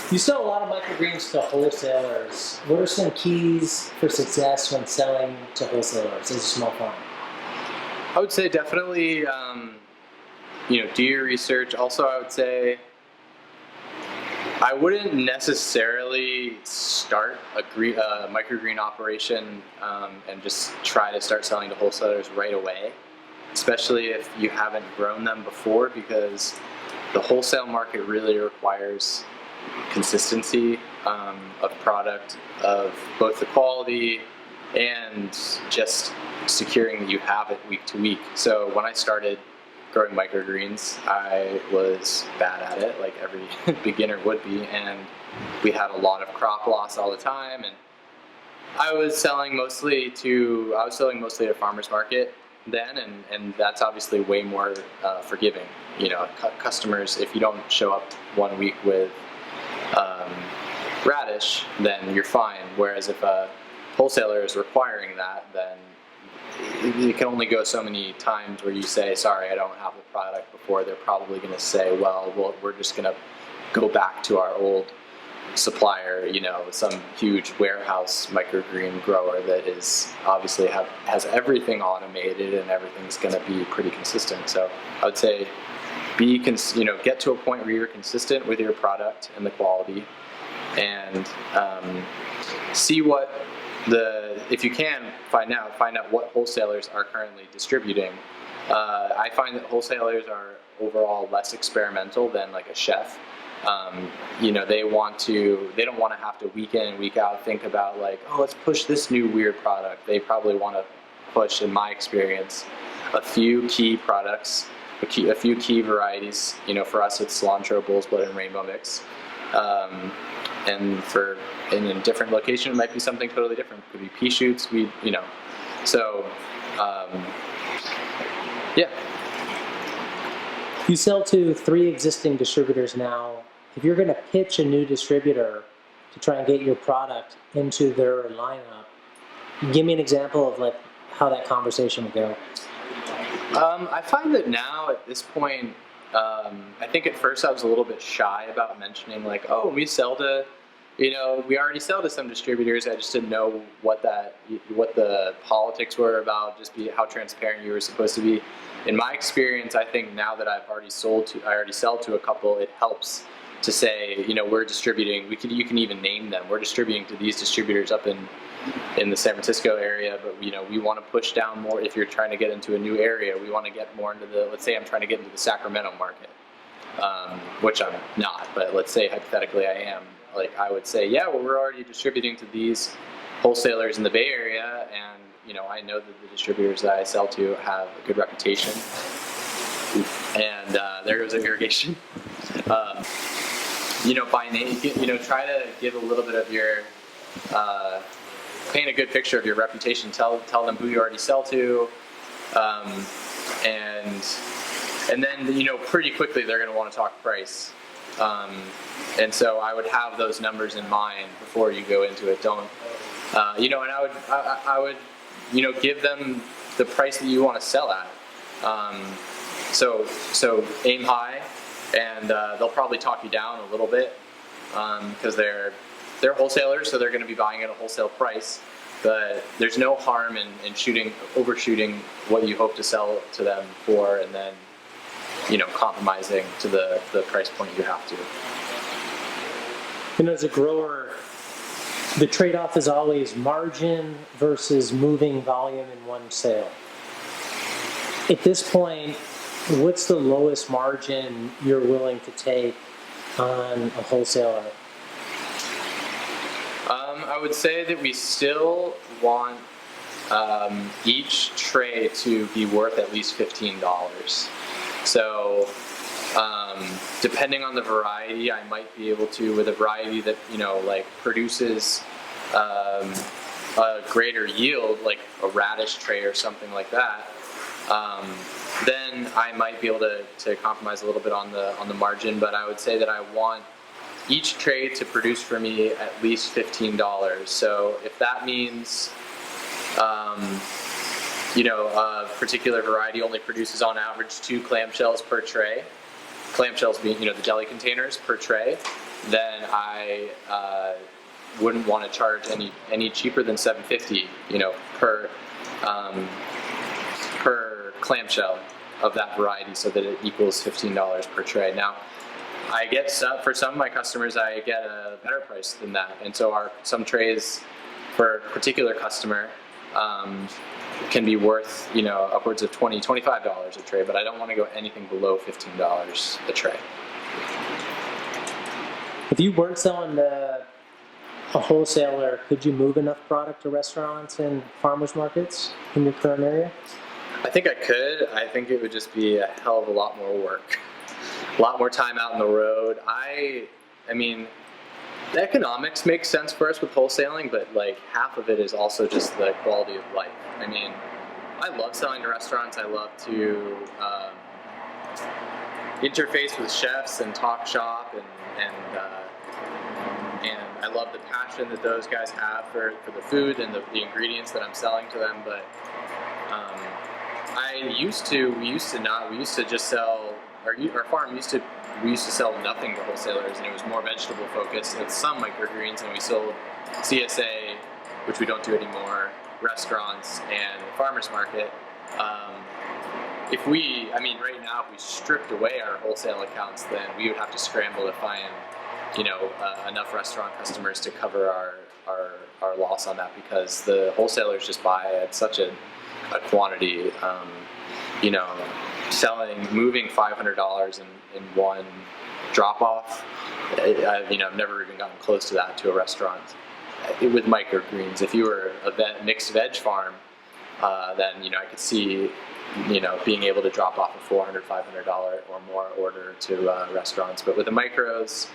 You sell a lot of microgreens to wholesalers. What are some keys for success when selling to wholesalers as a small farm? I would say definitely, do your research. Also, I would say I wouldn't necessarily start a microgreen operation and just try to start selling to wholesalers right away, especially if you haven't grown them before, because the wholesale market really requires consistency of product, of both the quality and just securing that you have it week to week. So when I started growing microgreens, I was bad at it, like every beginner would be, and we had a lot of crop loss all the time. And I was selling mostly to a farmer's market then, and that's obviously way more forgiving. Customers, if you don't show up 1 week with radish, then you're fine. Whereas if a wholesaler is requiring that, then it can only go so many times where you say, sorry, I don't have the product, before they're probably going to say, well, we're just going to go back to our old supplier, some huge warehouse microgreen grower that is obviously has everything automated and everything's going to be pretty consistent. So I would say get to a point where you're consistent with your product and the quality, and see if you can find out what wholesalers are currently distributing. I find that wholesalers are overall less experimental than like a chef. They don't want to have to week in and week out think about like, oh, let's push this new weird product. They probably want to push, in my experience, a few key products, a few key varieties. For us, it's cilantro, bull's blood, and rainbow mix. And in a different location, it might be something totally different. It could be pea shoots. Yeah. You sell to 3 existing distributors now. If you're going to pitch a new distributor to try and get your product into their lineup, give me an example of like how that conversation would go. I find that now at this point, I think at first I was a little bit shy about mentioning like, oh, we already sell to some distributors. I just didn't know what the politics were about, how transparent you were supposed to be. In my experience, I think now that I already sell to a couple, it helps to say, we're distributing. You can even name them. We're distributing to these distributors up in the San Francisco area, but we want to push down more. If you're trying to get into a new area, we want to get more into let's say I'm trying to get into the Sacramento market, which I'm not, but let's say hypothetically I am. Like I would say, yeah, well, we're already distributing to these wholesalers in the Bay Area, and I know that the distributors that I sell to have a good reputation. And there goes irrigation. By name, try to give a little bit of your, paint a good picture of your reputation. Tell them who you already sell to, and then pretty quickly they're going to want to talk price. And so I would have those numbers in mind before you go into it. And I would give them the price that you want to sell at. So aim high, and they'll probably talk you down a little bit because they're wholesalers, so they're going to be buying at a wholesale price. But there's no harm in overshooting what you hope to sell to them for, and then compromising to the price point you have to. As a grower, the trade-off is always margin versus moving volume in one sale. At this point, what's the lowest margin you're willing to take on a wholesaler? I would say that we still want each tray to be worth at least $15. So depending on the variety, I might be able to, with a variety that produces a greater yield, like a radish tray or something like that, then I might be able to compromise a little bit on the margin. But I would say that I want each tray to produce for me at least $15. So if that means a particular variety only produces on average 2 clamshells per tray, clamshells being the deli containers per tray, then I wouldn't want to charge any cheaper than $7.50, per clamshell of that variety, so that it equals $15 per tray. Now, for some of my customers, I get a better price than that, and so some trays for a particular customer can be worth upwards of $20, $25 a tray, but I don't want to go anything below $15 a tray. If you weren't selling to a wholesaler, could you move enough product to restaurants and farmers markets in your current area? I think I could. I think it would just be a hell of a lot more work. A lot more time out on the road. I mean, the economics make sense for us with wholesaling, but like half of it is also just the quality of life. I mean, I love selling to restaurants. I love to interface with chefs and talk shop, and I love the passion that those guys have for the food and the ingredients that I'm selling to them. But we used to just sell. Our farm we used to sell nothing to wholesalers, and it was more vegetable focused, and some microgreens, and we sold CSA, which we don't do anymore, restaurants, and the farmers market. Right now, if we stripped away our wholesale accounts, then we would have to scramble to find, enough restaurant customers to cover our loss on that, because the wholesalers just buy at such a quantity. Moving $500 in one drop off. I've never even gotten close to that to a restaurant. With microgreens, if you were a mixed veg farm, then I could see being able to drop off a $400, $500 or more order to restaurants. But with the micros,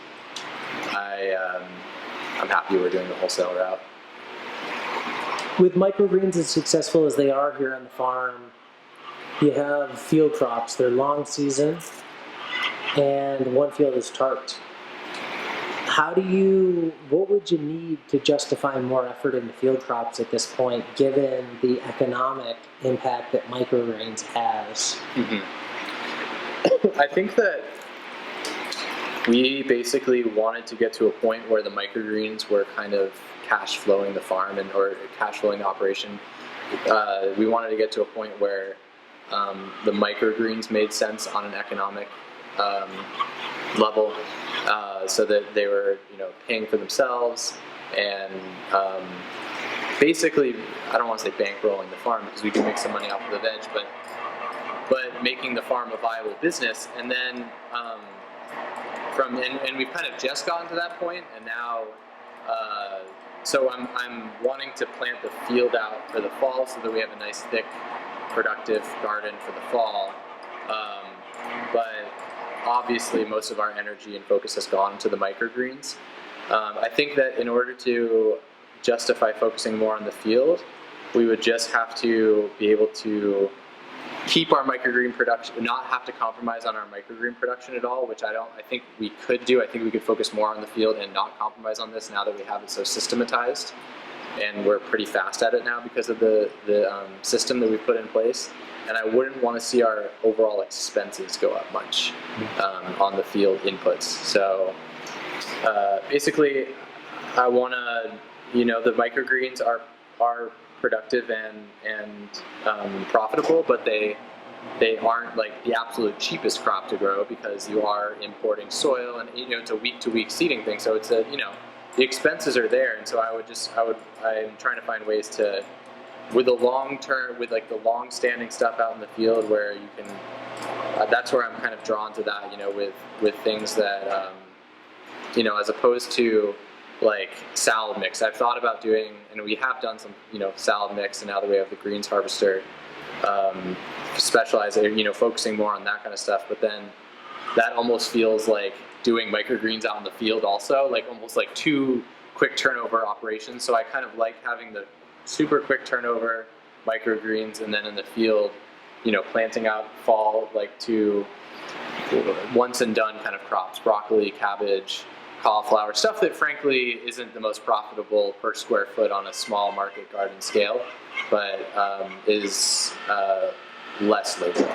I'm happy we're doing the wholesale route. With microgreens as successful as they are here on the farm, you have field crops. They're long season, and one field is tarped. What would you need to justify more effort into field crops at this point, given the economic impact that microgreens has? Mm-hmm. I think that we basically wanted to get to a point where the microgreens were kind of cash flowing the farm or cash flowing the operation. We wanted to get to a point where the microgreens made sense on an economic level, so that they were, paying for themselves, and basically, I don't want to say bankrolling the farm, because we do make some money off of the veg, but making the farm a viable business. And then and we've kind of just gotten to that point, and now so I'm wanting to plant the field out for the fall, so that we have a nice thick productive garden for the fall, but obviously most of our energy and focus has gone to the microgreens. I think that in order to justify focusing more on the field, we would just have to be able to keep our microgreen production, not have to compromise on our microgreen production at all, which I think we could do. I think we could focus more on the field and not compromise on this, now that we have it so systematized. And we're pretty fast at it now because of the system that we put in place. And I wouldn't want to see our overall expenses go up much on the field inputs. So basically, I want to, the microgreens are productive and profitable, but they aren't like the absolute cheapest crop to grow, because you are importing soil, and it's a week-to-week seeding thing. So it's the expenses are there, and so I'm trying to find ways to, with the long term, with like the long-standing stuff out in the field, where you can. That's where I'm kind of drawn to that, with things that, as opposed to like salad mix. I've thought about doing, and we have done some, salad mix, and now that we have the greens harvester, focusing more on that kind of stuff. But then that almost feels like doing microgreens out in the field also, like almost like two quick turnover operations. So I kind of like having the super quick turnover microgreens, and then in the field, planting out fall, like to once and done kind of crops, broccoli, cabbage, cauliflower, stuff that frankly isn't the most profitable per square foot on a small market garden scale, but is less labor.